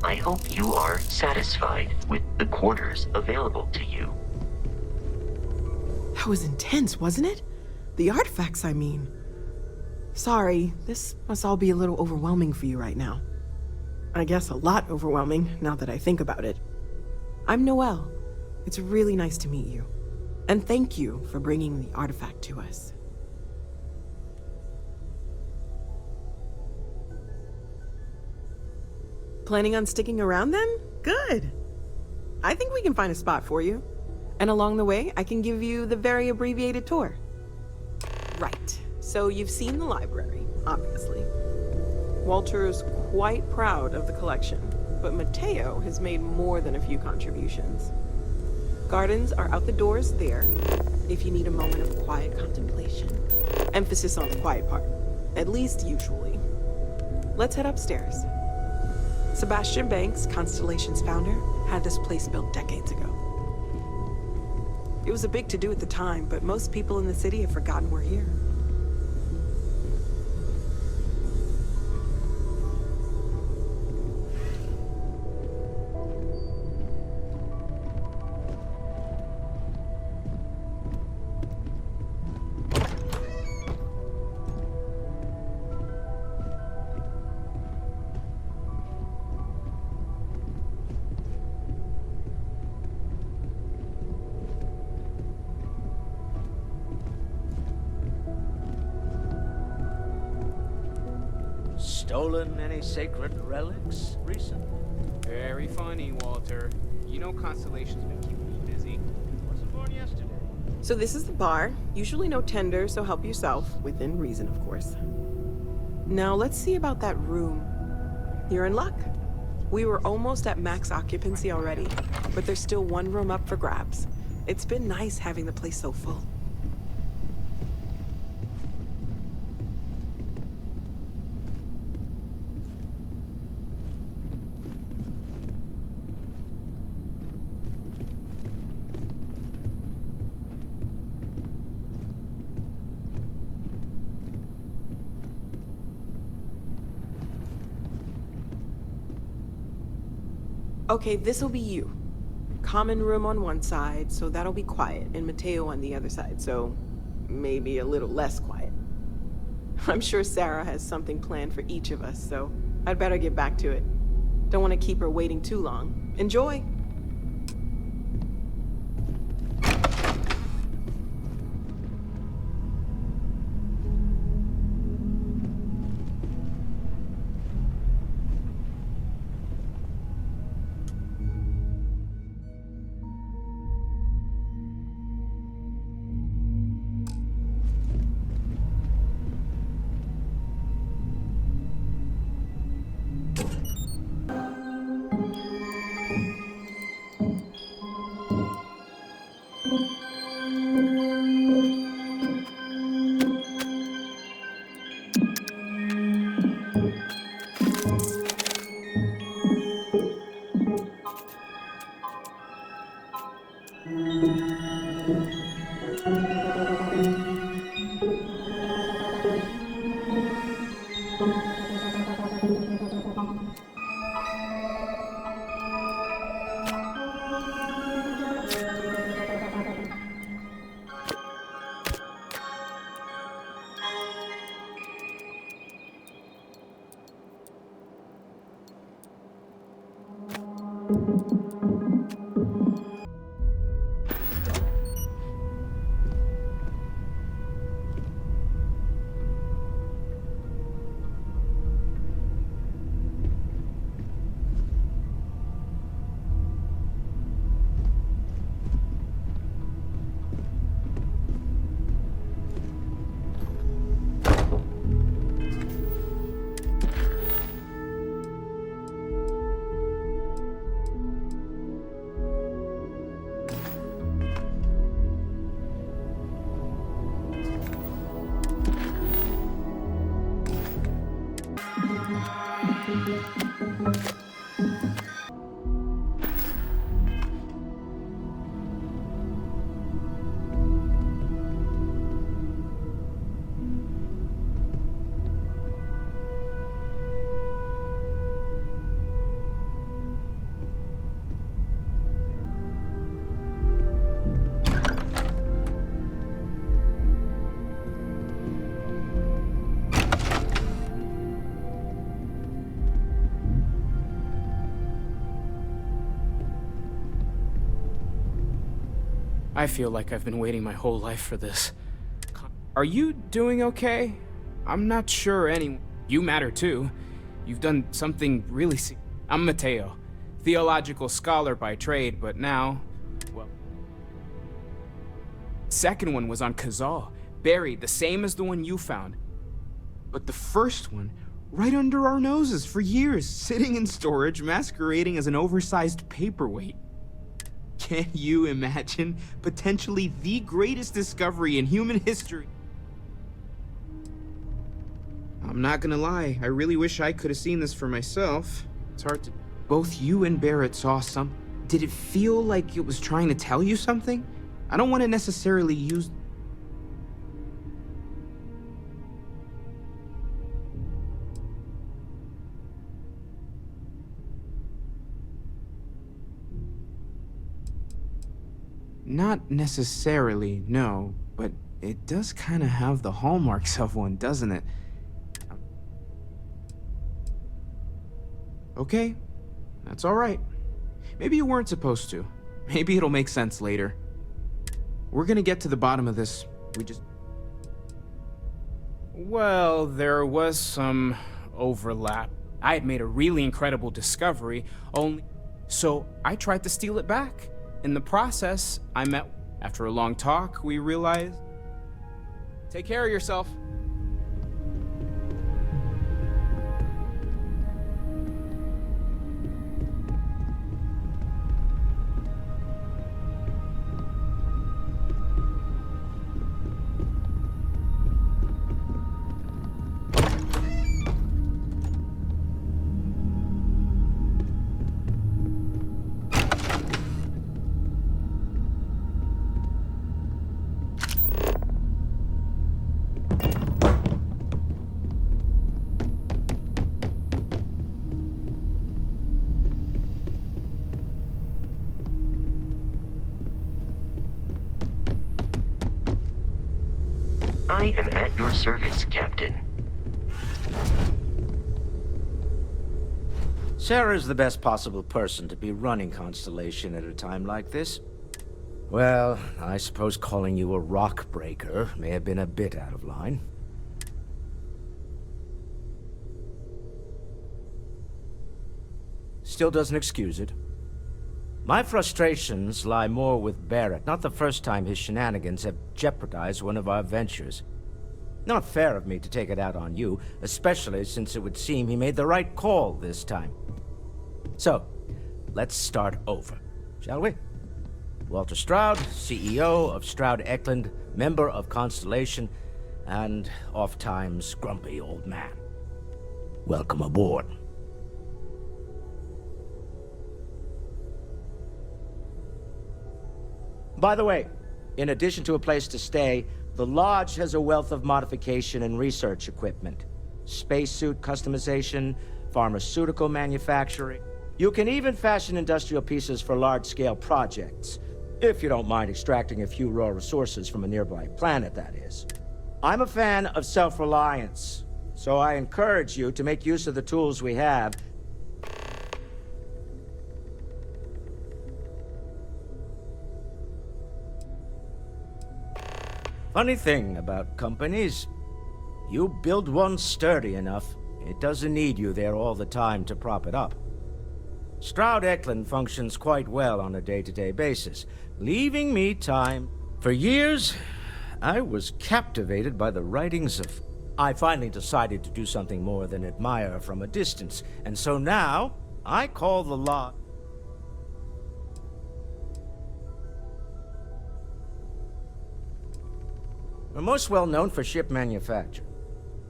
I hope you are satisfied with the quarters available to you. That was intense, wasn't it? The artifacts, I mean. Sorry, this must all be a little overwhelming for you right now. I guess a lot overwhelming, now that I think about it. I'm Noelle. It's really nice to meet you. And thank you for bringing the artifact to us. Planning on sticking around then? Good. I think we can find a spot for you. And along the way, I can give you the very abbreviated tour. Right. So you've seen the library, obviously. Walter is quite proud of the collection, but Mateo has made more than a few contributions. Gardens are out the doors there, if you need a moment of quiet contemplation. Emphasis on the quiet part, at least usually. Let's head upstairs. Sebastian Banks, Constellation's founder, had this place built decades ago. It was a big to-do at the time, but most people in the city have forgotten we're here. Stolen any sacred relics recently? Very funny, Walter. You know Constellation's been keeping me busy. Wasn't born yesterday. So this is the bar. Usually no tender, so help yourself. Within reason, of course. Now let's see about that room. You're in luck. We were almost at max occupancy already, but there's still one room up for grabs. It's been nice having the place so full. Okay, this'll be you. Common room on one side, so that'll be quiet, and Mateo on the other side, so maybe a little less quiet. I'm sure Sarah has something planned for each of us, so I'd better get back to it. Don't want to keep her waiting too long. Enjoy! I feel like I've been waiting my whole life for this. Are you doing okay? I'm not sure any... You matter too. You've done something really... I'm Mateo, theological scholar by trade, but now... Well... Second one was on Kazal, buried, the same as the one you found. But the first one, right under our noses for years, sitting in storage, masquerading as an oversized paperweight. Can you imagine potentially the greatest discovery in human history? I'm not gonna lie, I really wish I could have seen this for myself. It's hard to... Both you and Barrett saw some... Did it feel like it was trying to tell you something? I don't want to necessarily use... Not necessarily, no, but it does kind of have the hallmarks of one, doesn't it? Okay, that's all right. Maybe you weren't supposed to. Maybe it'll make sense later. We're gonna get to the bottom of this. Well, there was some overlap. I had made a really incredible discovery, so I tried to steal it back. In the process, I met... After a long talk, we realized... Take care of yourself. I am at your service, Captain. Sarah's the best possible person to be running Constellation at a time like this. Well, I suppose calling you a rock breaker may have been a bit out of line. Still doesn't excuse it. My frustrations lie more with Barrett, not the first time his shenanigans have jeopardized one of our ventures. Not fair of me to take it out on you, especially since it would seem he made the right call this time. So, let's start over, shall we? Walter Stroud, CEO of Stroud Eklund, member of Constellation, and oft-times grumpy old man. Welcome aboard. By the way, in addition to a place to stay, the Lodge has a wealth of modification and research equipment. Spacesuit customization, pharmaceutical manufacturing. You can even fashion industrial pieces for large-scale projects, if you don't mind extracting a few raw resources from a nearby planet, that is. I'm a fan of self-reliance, so I encourage you to make use of the tools we have. Funny thing about companies, you build one sturdy enough, it doesn't need you there all the time to prop it up. Stroud Eklund functions quite well on a day-to-day basis, leaving me time. For years, I was captivated by the writings of... I finally decided to do something more than admire from a distance, and so now, I call the lot. We're most well known for ship manufacture.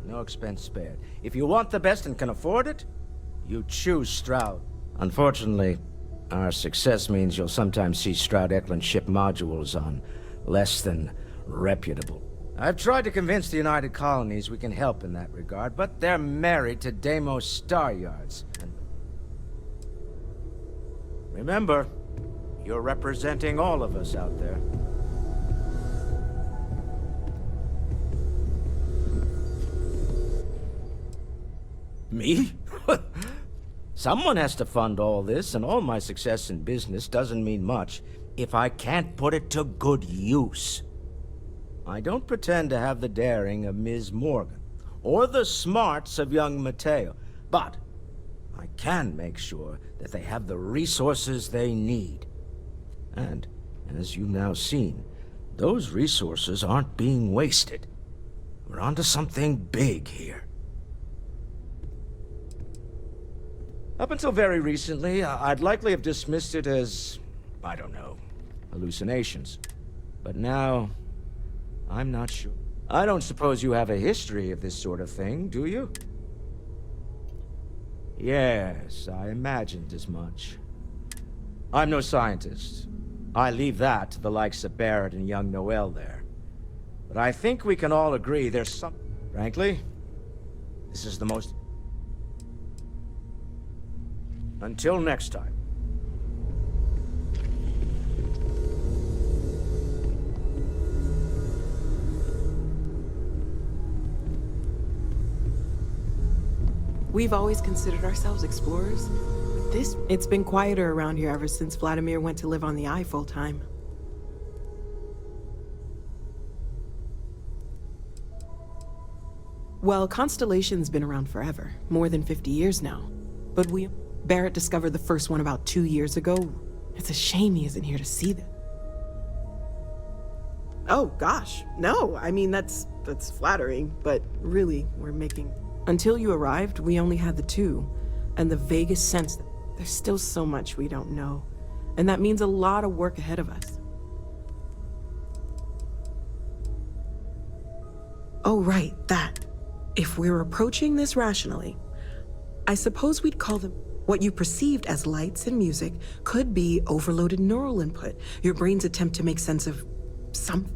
No expense spared. If you want the best and can afford it, you choose Stroud. Unfortunately, our success means you'll sometimes see Stroud Eklund ship modules on less than reputable. I've tried to convince the United Colonies we can help in that regard, but they're married to Deimos Star Yards. And remember, you're representing all of us out there. Me? Someone has to fund all this, and all my success in business doesn't mean much if I can't put it to good use. I don't pretend to have the daring of Ms. Morgan, or the smarts of young Matteo, but I can make sure that they have the resources they need. And, as you've now seen, those resources aren't being wasted. We're onto something big here. Up until very recently, I'd likely have dismissed it as, I don't know, hallucinations. But now, I'm not sure. I don't suppose you have a history of this sort of thing, do you? Yes, I imagined as much. I'm no scientist. I leave that to the likes of Barrett and young Noel there. But I think we can all agree there's some... Frankly, this is the most... Until next time. We've always considered ourselves explorers. But it's been quieter around here ever since Vladimir went to live on the Eye full-time. Well, Constellation's been around forever, more than 50 years now. But Barrett discovered the first one about 2 years ago. It's a shame he isn't here to see them. Oh, gosh, no. I mean, that's flattering, but really, we're making... Until you arrived, we only had the two, and the vaguest sense that there's still so much we don't know, and that means a lot of work ahead of us. Oh, right, that. If we're approaching this rationally, I suppose we'd call them what you perceived as lights and music could be overloaded neural input, your brain's attempt to make sense of something.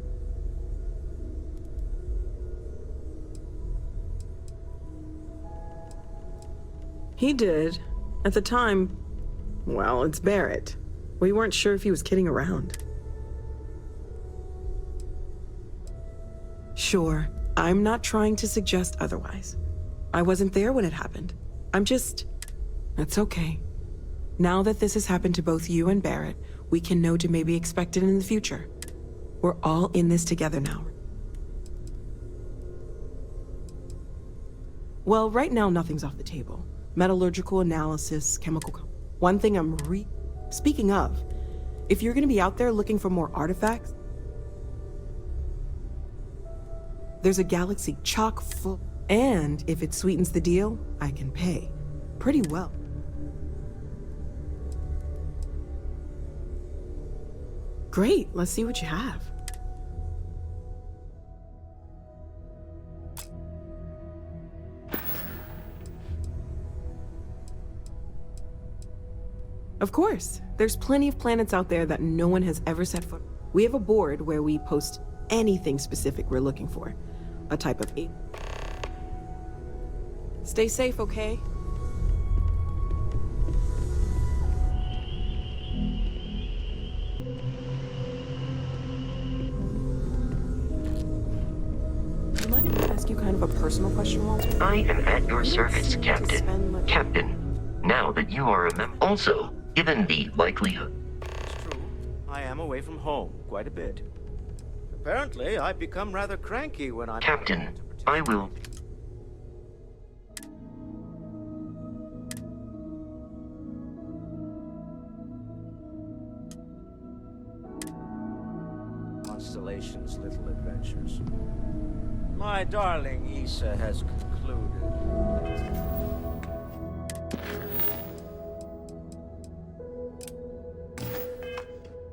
He did. At the time, well, it's Barrett. We weren't sure if he was kidding around. Sure, I'm not trying to suggest otherwise. I wasn't there when it happened. It's okay. Now that this has happened to both you and Barrett, we can know to maybe expect it in the future. We're all in this together now. Well, right now nothing's off the table. Metallurgical analysis, chemical... One thing Speaking of, if you're gonna be out there looking for more artifacts, there's a galaxy chock full, and if it sweetens the deal, I can pay. Pretty well. Great, let's see what you have. Of course, there's plenty of planets out there that no one has ever set foot. We have a board where we post anything specific we're looking for. A type of ape. Stay safe, okay? Do you mind if I ask you kind of a personal question, Walter? I am at your service, seem to Captain. spend much- Captain, now that you are a member... Also, given the likelihood... It's true. I am away from home quite a bit. Apparently, I've become rather cranky when I'm... Captain, I will... Constellation's little adventures. My darling Issa has concluded.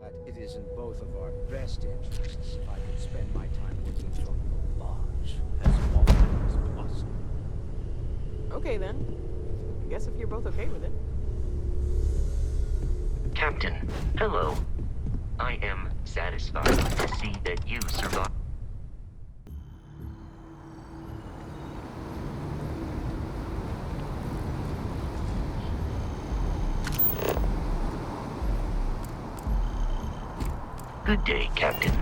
That it is in both of our best interests if I can spend my time working from the lodge as often as possible. Okay then. I guess if you're both okay with it. Captain, hello. I am satisfied to see that you survived. Good day, Captain.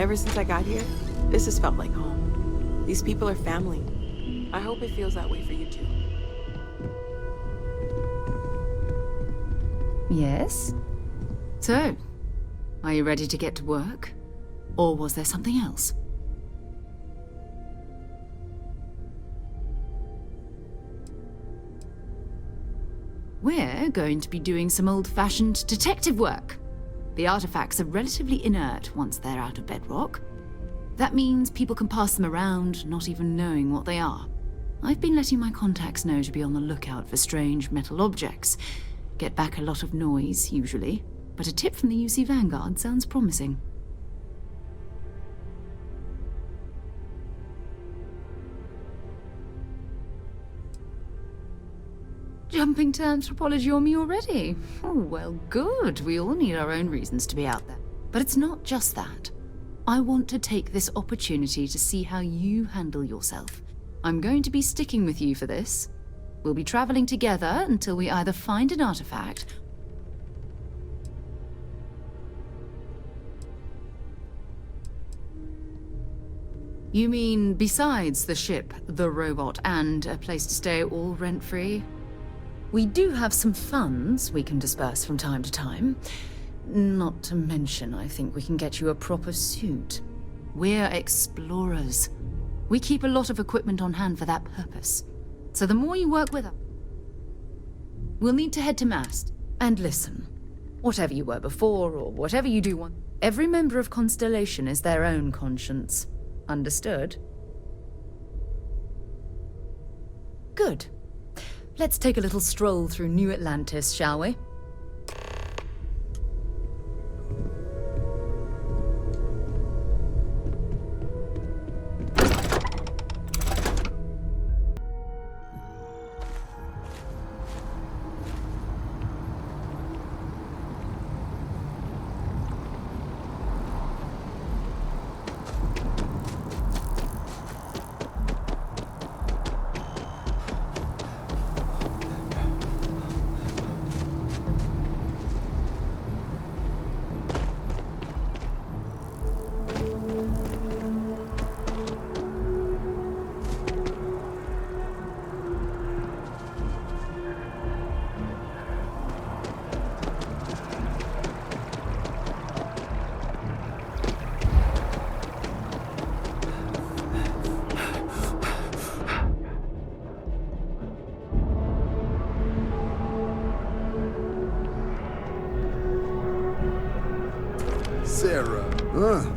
Ever since I got here, this has felt like home. These people are family. I hope it feels that way for you too. Yes? So, are you ready to get to work? Or was there something else? We're going to be doing some old-fashioned detective work. The artifacts are relatively inert once they're out of bedrock. That means people can pass them around, not even knowing what they are. I've been letting my contacts know to be on the lookout for strange metal objects. Get back a lot of noise, usually, but a tip from the UC Vanguard sounds promising. Jumping to anthropology on me already? Oh, well, good. We all need our own reasons to be out there. But it's not just that. I want to take this opportunity to see how you handle yourself. I'm going to be sticking with you for this. We'll be traveling together until we either find an artifact You mean besides the ship, the robot, and a place to stay all rent-free? We do have some funds we can disperse from time to time. Not to mention, I think we can get you a proper suit. We're explorers. We keep a lot of equipment on hand for that purpose. So the more you work with us, we'll need to head to Mast. And listen, whatever you were before, or whatever you do want, every member of Constellation is their own conscience. Understood? Good. Let's take a little stroll through New Atlantis, shall we? Sarah.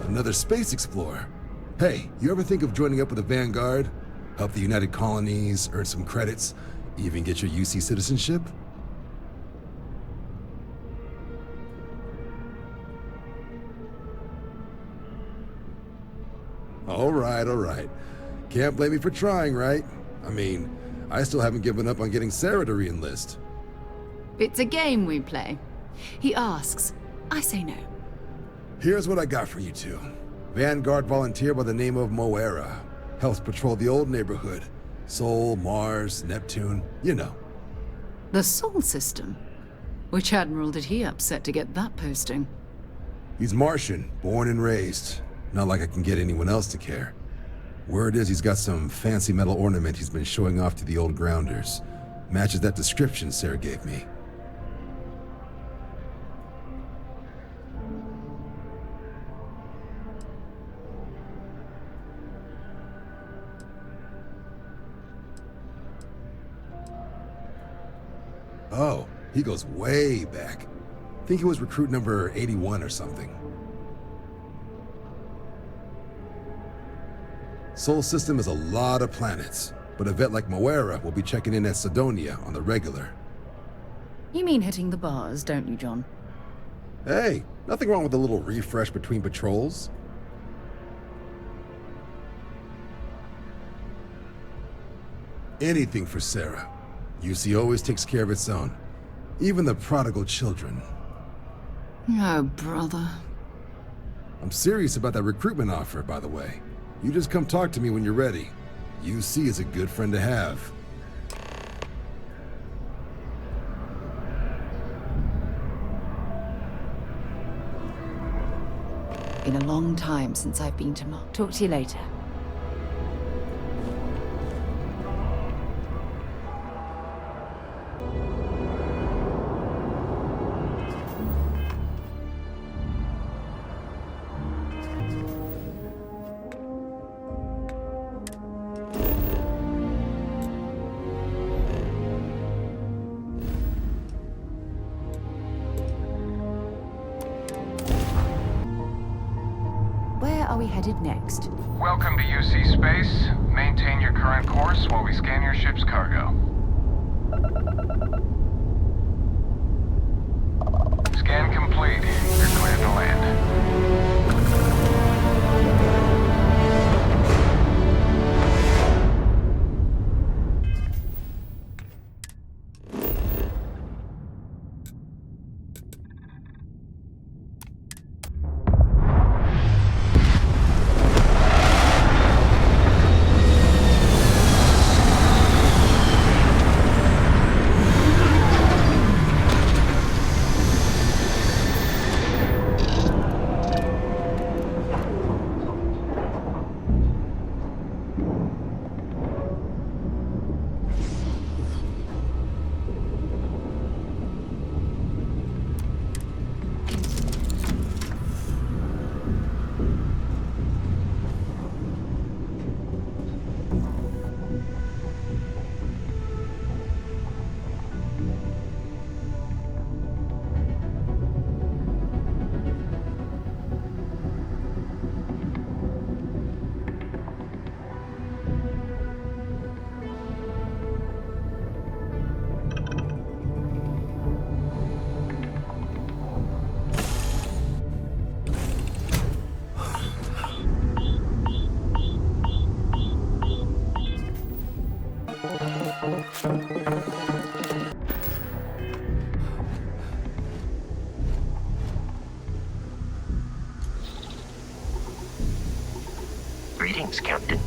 Another space explorer. Hey, you ever think of joining up with the Vanguard? Help the United Colonies, earn some credits, even get your UC citizenship? All right. Can't blame me for trying, right? I mean, I still haven't given up on getting Sarah to re-enlist. It's a game we play. He asks, I say no. Here's what I got for you two. Vanguard volunteer by the name of Moira. Helps patrol the old neighborhood. Sol, Mars, Neptune, you know. The Sol system? Which admiral did he upset to get that posting? He's Martian, born and raised. Not like I can get anyone else to care. Word is he's got some fancy metal ornament he's been showing off to the old grounders. Matches that description Sarah gave me. Oh, he goes way back. Think he was recruit number 81 or something. Sol system is a lot of planets, but a vet like Moira will be checking in at Sidonia on the regular. You mean hitting the bars, don't you, John? Hey, nothing wrong with a little refresh between patrols. Anything for Sarah. UC always takes care of its own. Even the prodigal children. Oh, brother. I'm serious about that recruitment offer, by the way. You just come talk to me when you're ready. UC is a good friend to have. Been a long time since I've been to Mars. Talk to you later. Where are we headed next? Welcome to UC Space. Maintain your current course while we scan your ship's cargo. Scan complete. You're cleared to land. Greetings, Captain.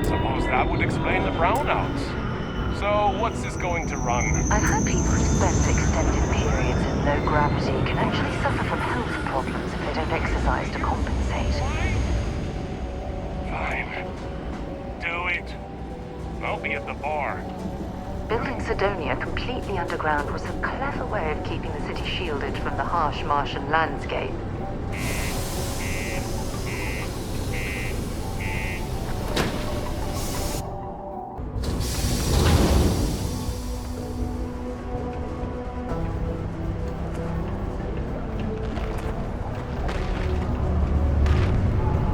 Suppose that would explain the brownouts. So, what's this going to run? I've heard people who spend extended periods in low gravity can actually suffer from health problems if they don't exercise to compensate. Fine. Do it. I'll be at the bar. Building Sidonia completely underground was a clever way of keeping the city shielded from the harsh Martian landscape.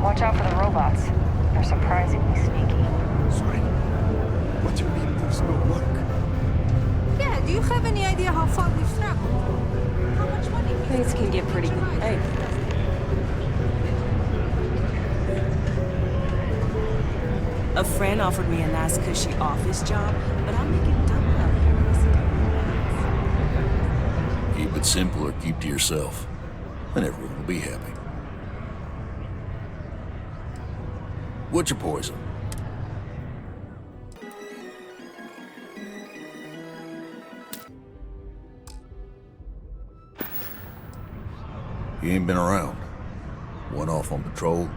Watch out for the robots. They're surprisingly sneaky. Sorry. What do you mean there's no luck? Yeah, do you have any idea how far we've traveled? How much money? Things can get pretty. Hey. A friend offered me a nice cushy office job, but I'm making double up here. Keep it simple or keep to yourself, and everyone will be happy. What's your poison? He ain't been around. Went off on patrol.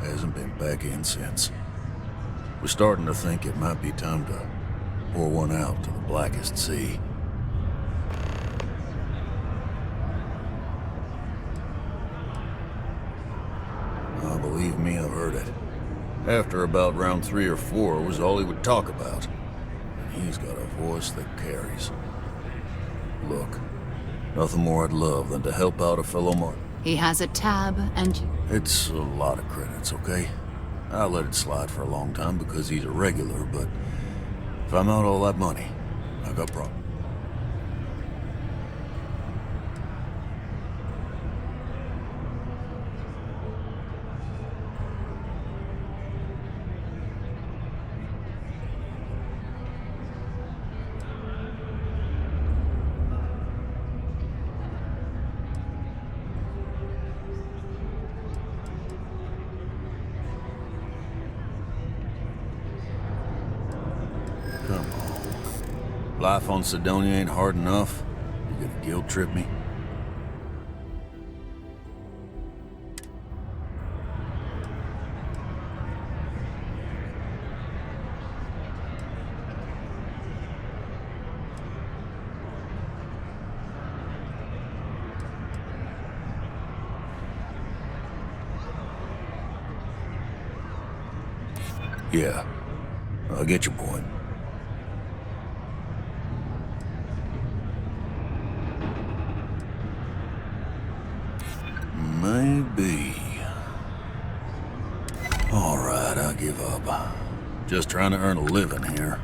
Hasn't been back in since. We're starting to think it might be time to pour one out to the blackest sea. Oh, believe me, I've heard it. After about round 3 or 4 was all he would talk about. And he's got a voice that carries. Look, nothing more I'd love than to help out a fellow Martin. He has a tab, and It's a lot of credits, okay? I let it slide for a long time because he's a regular, but if I'm out all that money, I got problems. Come on. Life on Sidonia ain't hard enough. You gonna guilt trip me? Yeah, I get your point. Maybe. All right, I give up. Just trying to earn a living here.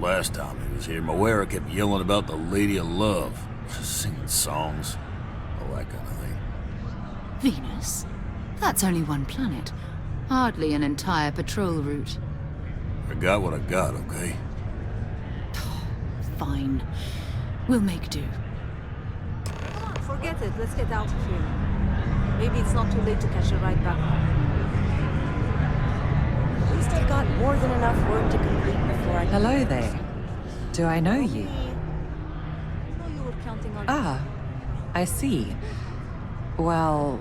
Last time he was here, Moira kept yelling about the Lady of Love, singing songs, all that kind of thing. Venus? That's only one planet. Hardly an entire patrol route. I got what I got, okay? Fine. We'll make do. Come on, forget it. Let's get out of here. Maybe it's not too late to catch a ride back home. At least I got more than enough work to complete before I... Hello there. Do I know you? I know you were counting on... Ah, I see. Well,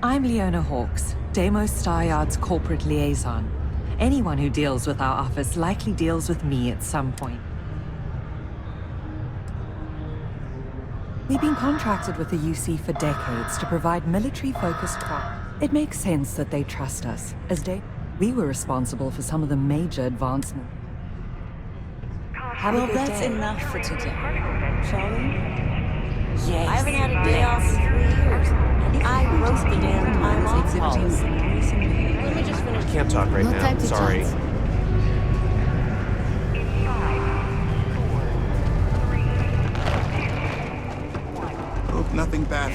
I'm Leona Hawkes, Deimos Staryard's corporate liaison. Anyone who deals with our office likely deals with me at some point. We've been contracted with the UC for decades to provide military-focused craft. It makes sense that they trust us, as we were responsible for some of the major advancements. Well, that's enough for today, shall we? Yes. I haven't had a day off in 3 years. And I wrote the damn time off policy. Let me just finish. Can't talk right No now. time to Sorry. chat. Hope nothing bad.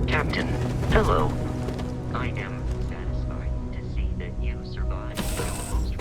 Captain, hello. I am satisfied to see that you survived the almost.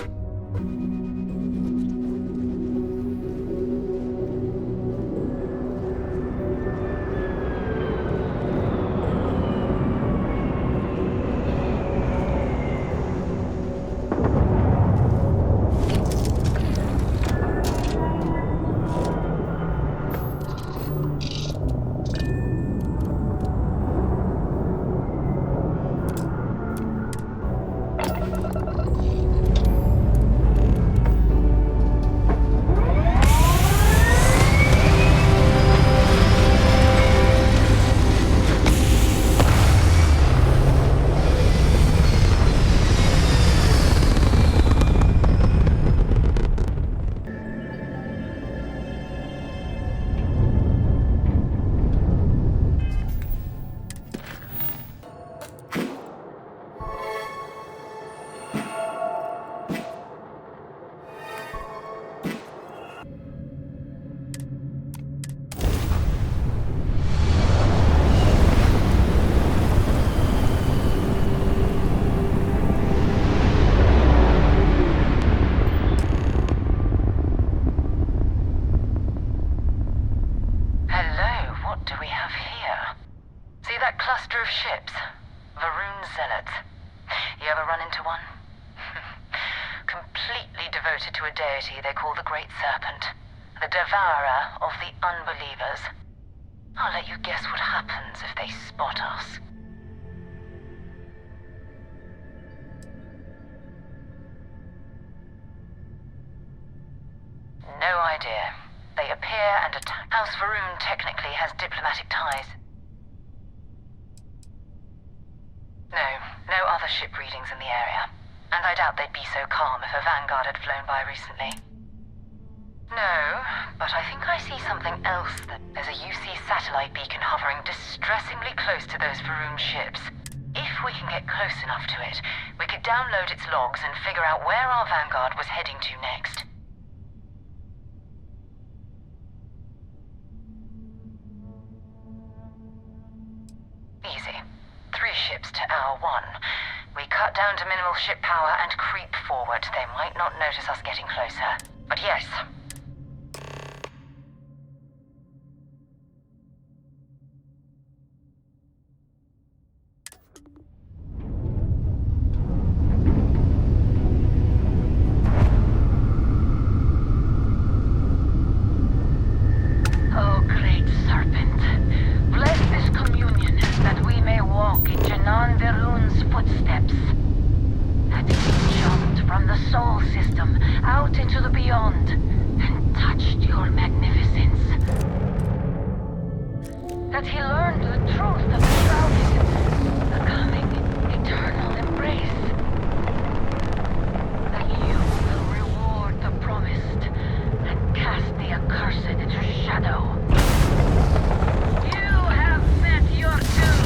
devoted to a deity they call the Great Serpent, the devourer of the unbelievers. I'll let you guess what happens if they spot us. No idea. They appear and attack. House Varun technically has diplomatic ties. No other ship readings in the area. And I doubt they'd be so calm if a Vanguard had flown by recently. No, but I think I see something else. There's a UC satellite beacon hovering distressingly close to those Varun ships. If we can get close enough to it, we could download its logs and figure out where our Vanguard was heading to next. Easy. 3 ships to our 1. We cut down to minimal ship power and creep forward. They might not notice us getting closer. But yes. Oh, great serpent. Bless this communion that we may walk in Janan Verun's footsteps. That he jumped from the soul system out into the beyond and touched your magnificence. That he learned the truth of the shrouded, the coming eternal embrace. That you will reward the promised and cast the accursed into shadow. You have met your doom.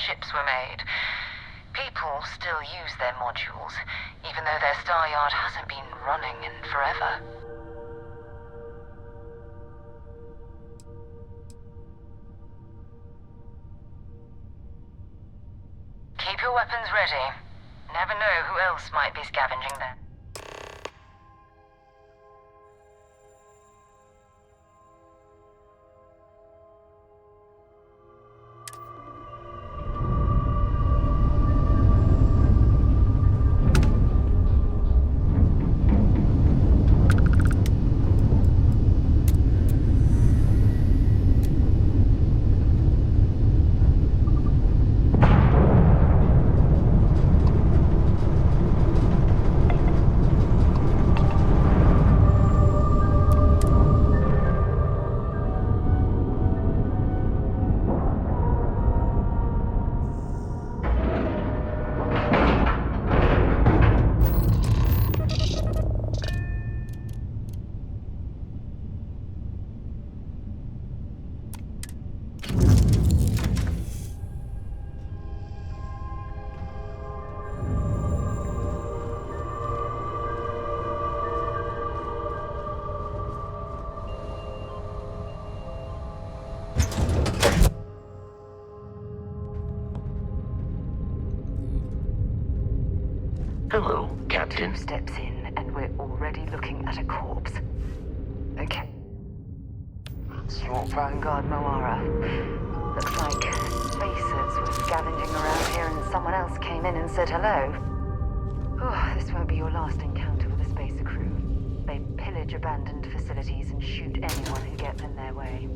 Ships were made. People still use their modules, even though their star yard hasn't been running in forever. Keep your weapons ready. Never know who else might be scavenging them. Hello, Captain. 2 steps in, and we're already looking at a corpse. Okay. It's your Vanguard, Moara. Looks like spacers were scavenging around here and someone else came in and said hello. Oh, this won't be your last encounter with a spacer crew. They pillage abandoned facilities and shoot anyone who gets in their way.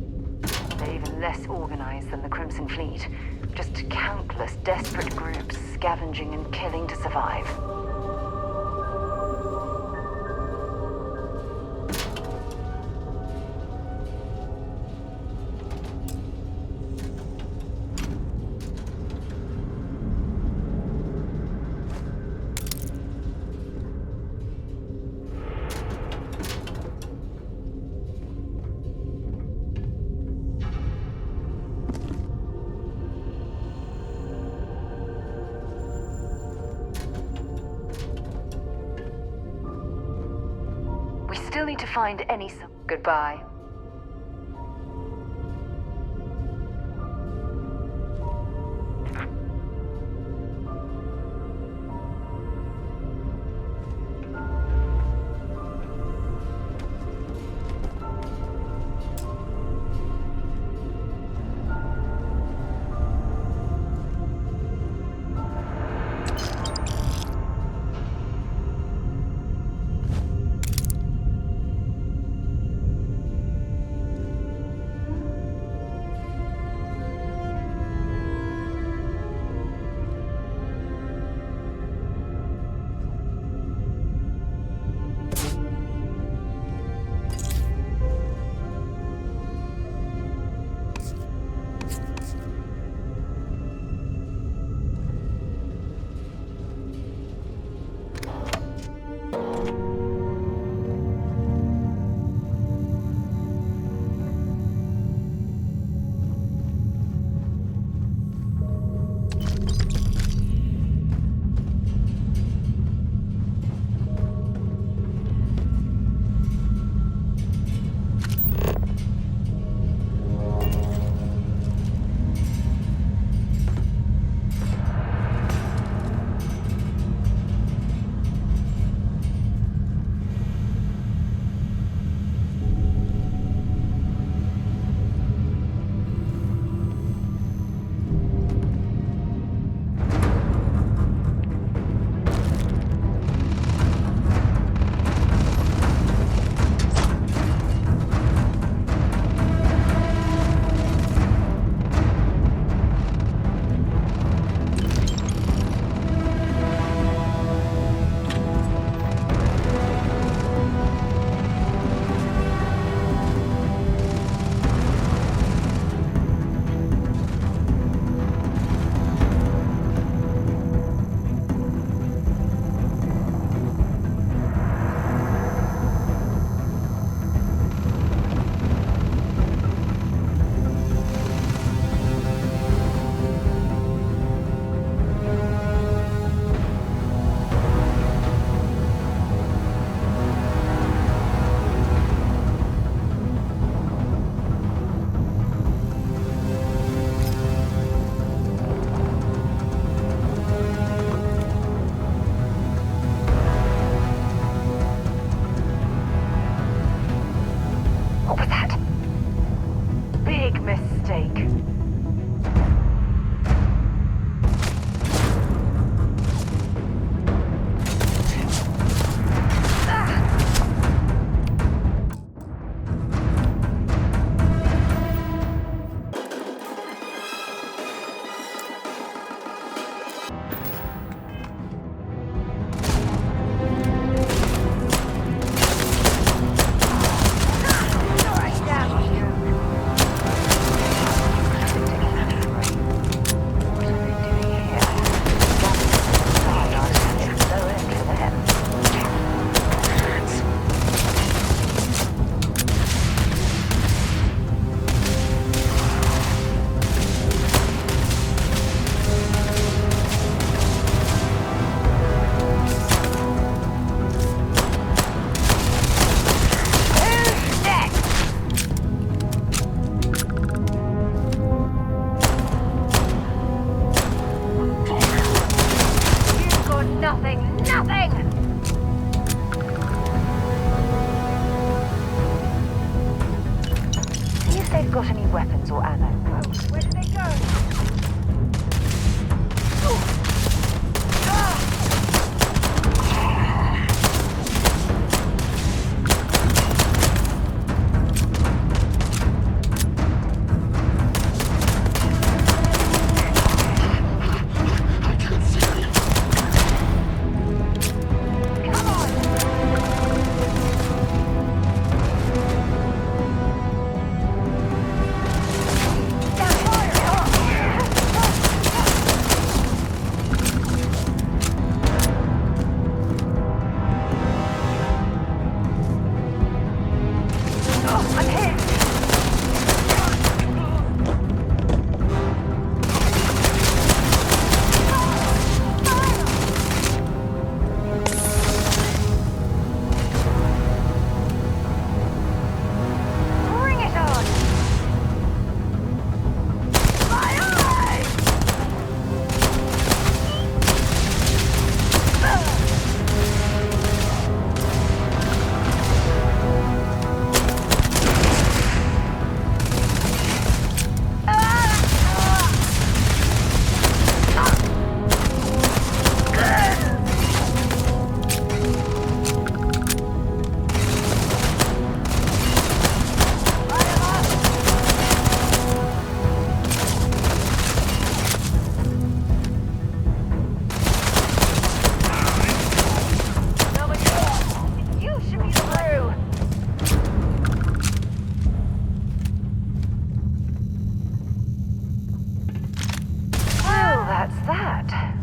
They're even less organized than the Crimson Fleet. Just countless desperate groups scavenging and killing to survive. still need to find any... Goodbye. got any weapons or ammo? Where did they go? that?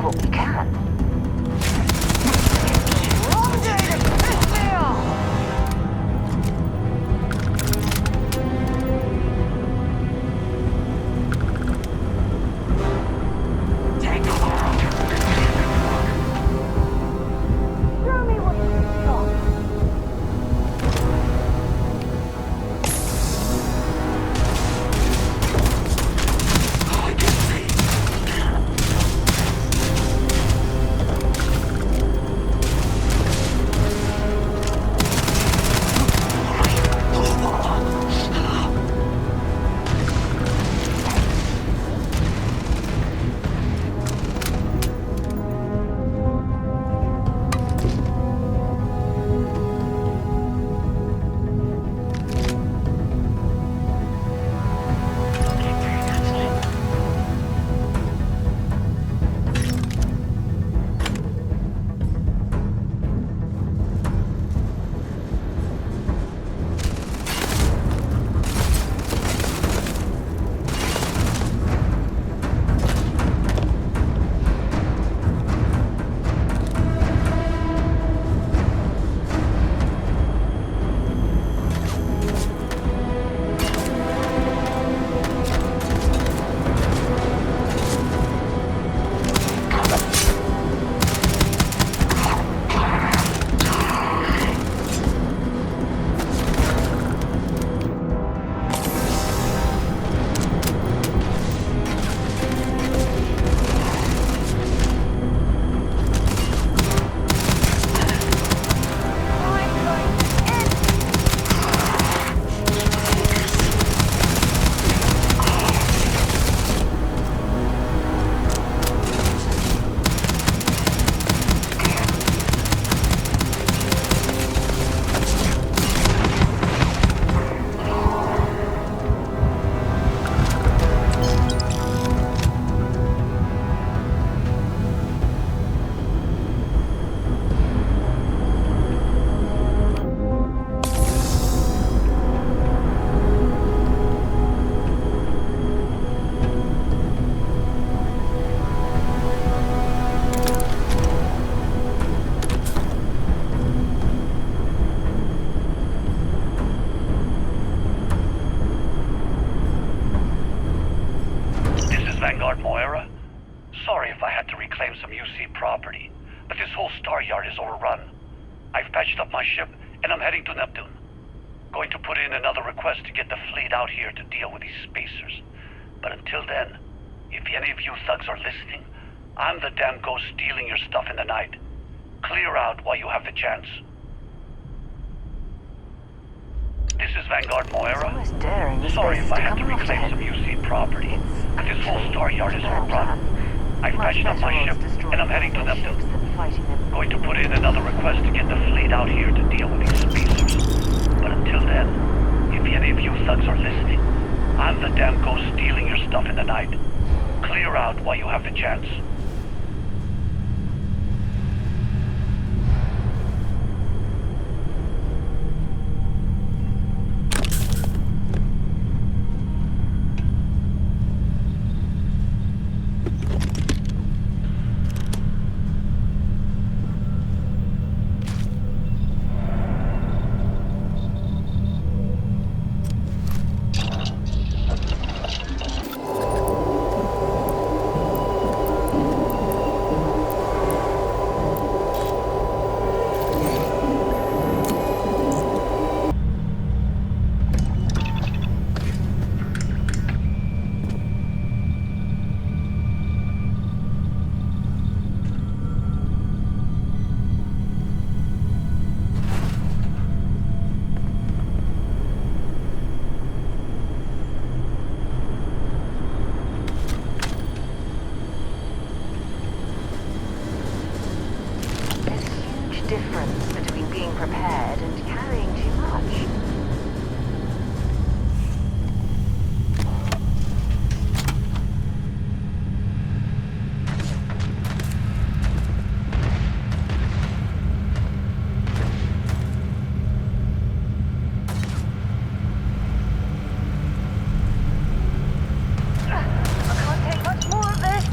take what we can. Wrong day to piss me off! Show me what you've got. Sorry if I had to reclaim some UC property, but this whole star yard is overrun. I've patched up my ship, and I'm heading to Neptune. Going to put in another request to get the fleet out here to deal with these spacers. But until then, if any of you thugs are listening, I'm the damn ghost stealing your stuff in the night. Clear out while you have the chance. This is Vanguard Moira. Sorry if I had to reclaim some UC property, but this whole star yard is overrun. I've patched up my ship, and I'm heading to Neptune. Going to put in another request to get the fleet out here to deal with these spacers. But until then, if any of you thugs are listening, I'm the damn ghost stealing your stuff in the night. Clear out while you have the chance. Difference between being prepared and carrying too much. I can't take much more of this.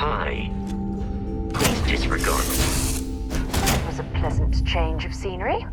high. Please disregard. That was a pleasant change of scenery.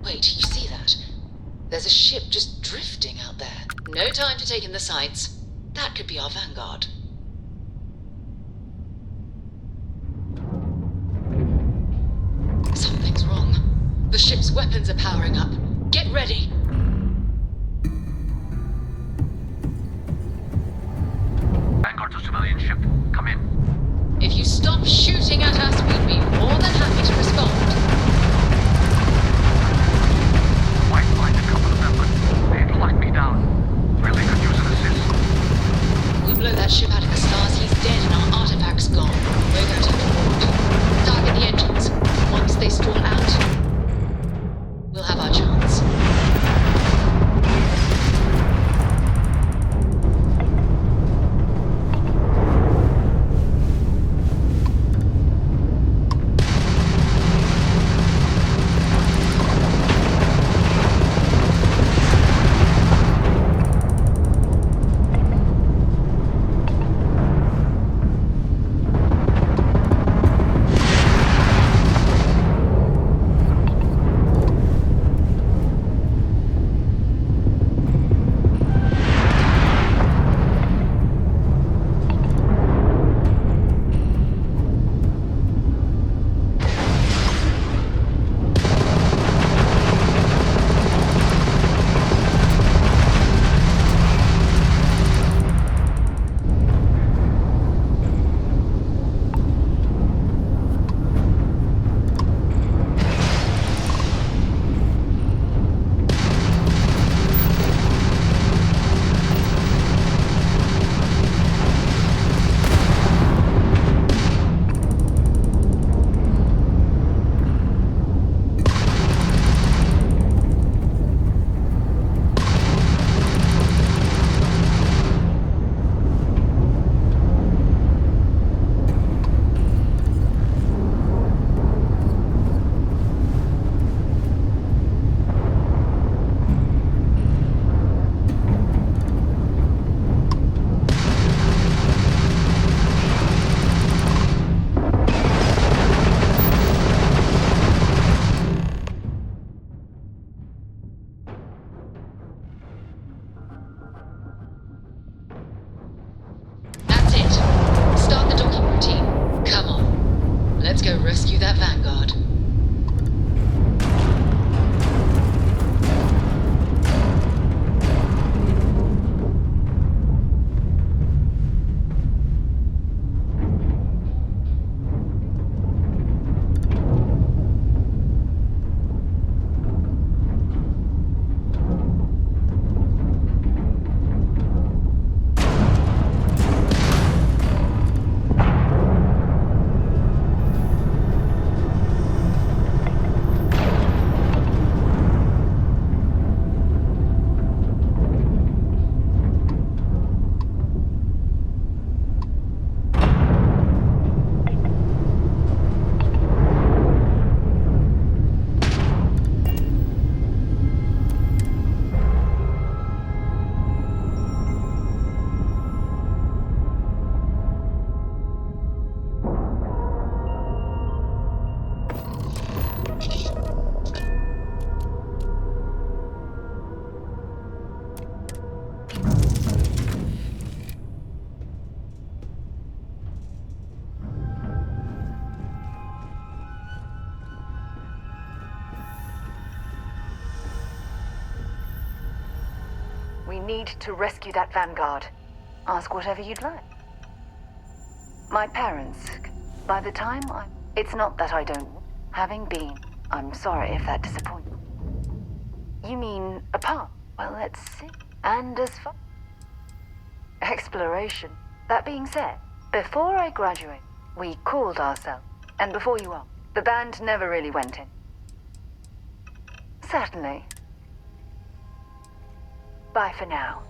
Wait, you see that? There's a ship just drifting out there. No time to take in the sights. That could be our vanguard. Something's wrong. The ship's weapons are powering up. Get ready! Vanguard's a civilian ship. Come in. If you stop shooting at us, we'd be more than happy to respond. Might find a couple of them, but they'd lock me down. Really could use an assist. We blow that ship out of the stars, he's dead and our artifact's gone. We're going to have to port. Target the engines. Once they stall out, we'll have our chance. that Vanguard. We need to rescue that Vanguard. Ask whatever you'd like. My parents, by the time It's not that I don't... Having been, I'm sorry if that disappoints you. You mean apart? Well, let's see. And as far... Exploration. That being said, before I graduated, we called ourselves. And before you are, the band never really went in. Certainly. Bye for now.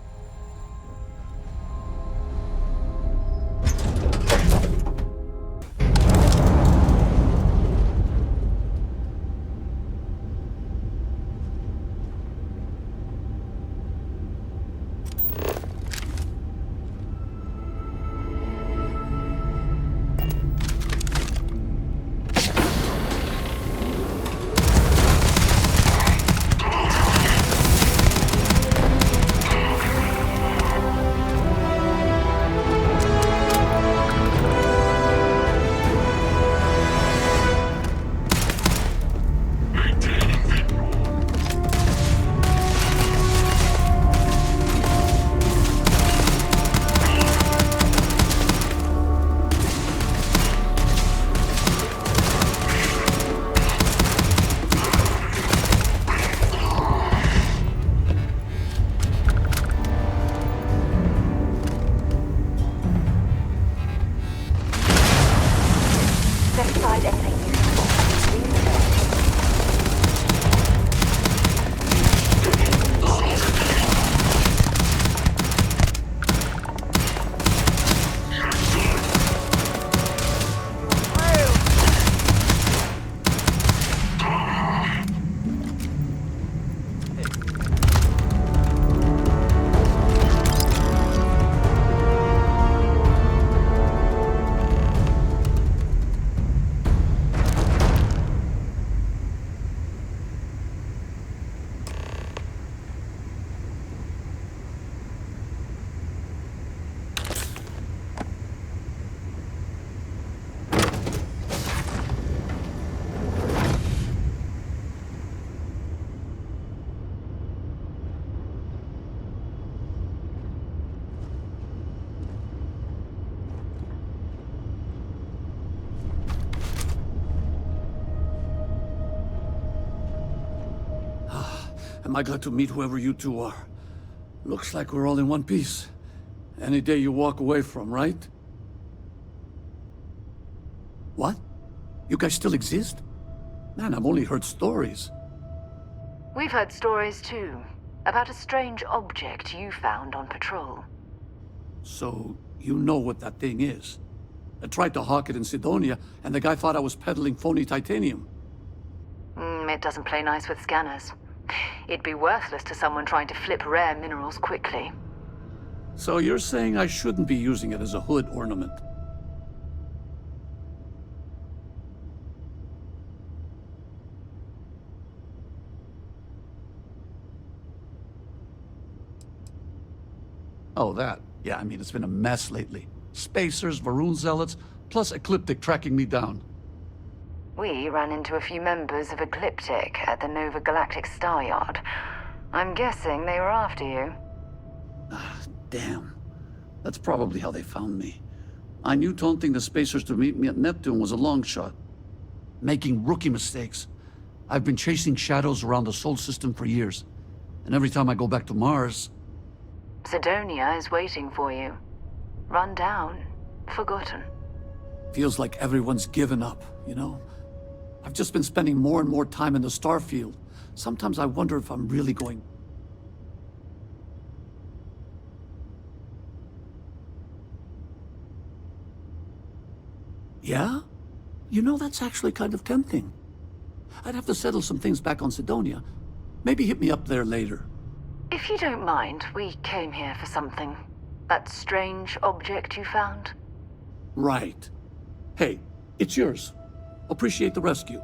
Am I glad to meet whoever you two are. Looks like we're all in one piece. Any day you walk away from, right? What? You guys still exist? Man, I've only heard stories. We've heard stories too, about a strange object you found on patrol. So, you know what that thing is? I tried to hawk it in Sidonia, and the guy thought I was peddling phony titanium. It doesn't play nice with scanners. It'd be worthless to someone trying to flip rare minerals quickly. So you're saying I shouldn't be using it as a hood ornament? Oh, that. Yeah, I mean, it's been a mess lately. Spacers, Varun zealots, plus Ecliptic tracking me down. We ran into a few members of Ecliptic at the Nova Galactic Star Yard. I'm guessing they were after you. Damn. That's probably how they found me. I knew taunting the spacers to meet me at Neptune was a long shot. Making rookie mistakes. I've been chasing shadows around the Sol system for years. And every time I go back to Mars... Sidonia is waiting for you. Run down. Forgotten. Feels like everyone's given up, you know? I've just been spending more and more time in the Starfield. Sometimes I wonder if I'm really going... Yeah? You know, that's actually kind of tempting. I'd have to settle some things back on Sidonia. Maybe hit me up there later. If you don't mind, we came here for something. That strange object you found? Right. Hey, it's yours. Appreciate the rescue.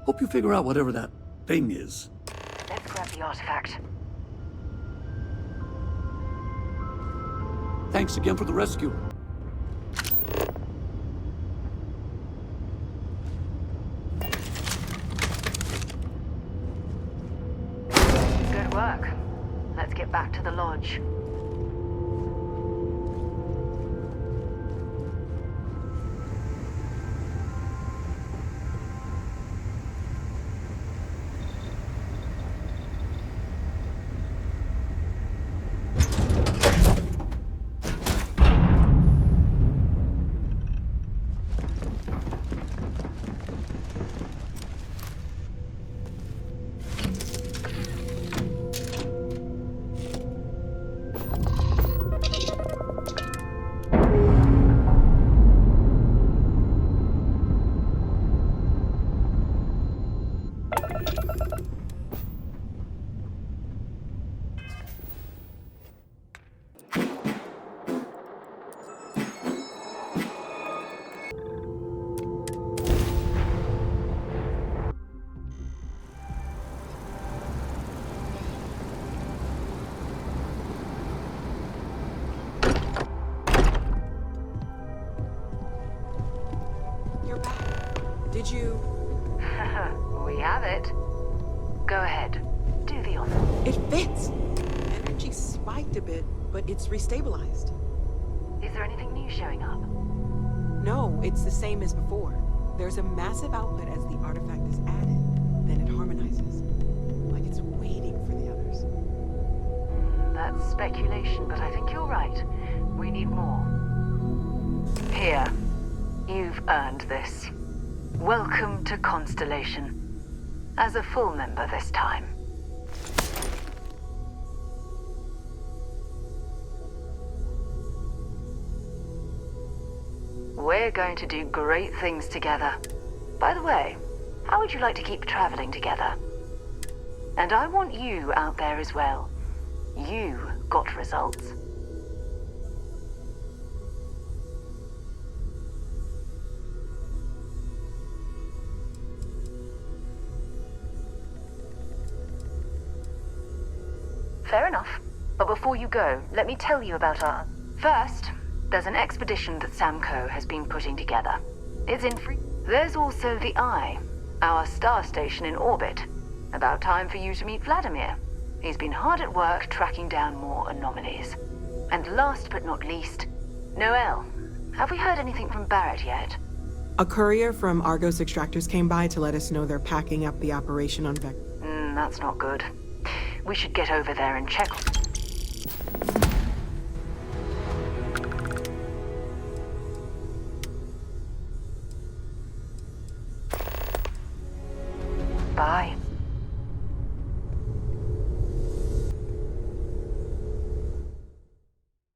Hope you figure out whatever that thing is. Let's grab the artifact. Thanks again for the rescue. Good work. Let's get back to the lodge. Did you... We have it. Go ahead. Do the honor. It fits! Energy spiked a bit, but it's restabilized. Is there anything new showing up? No, it's the same as before. There's a massive output as the artifact is added. Then it harmonizes. Like it's waiting for the others. That's speculation, but I think you're right. We need more. Here. You've earned this. Welcome to Constellation. As a full member this time. We're going to do great things together. By the way, how would you like to keep traveling together? And I want you out there as well. You got results. Fair enough. But before you go, let me tell you about our... First, there's an expedition that Samco has been putting together. It's in free... There's also the Eye, our star station in orbit. About time for you to meet Vladimir. He's been hard at work tracking down more anomalies. And last but not least, Noel. Have we heard anything from Barrett yet? A courier from Argos Extractors came by to let us know they're packing up the operation on Vec... That's not good. We should get over there and check. Bye.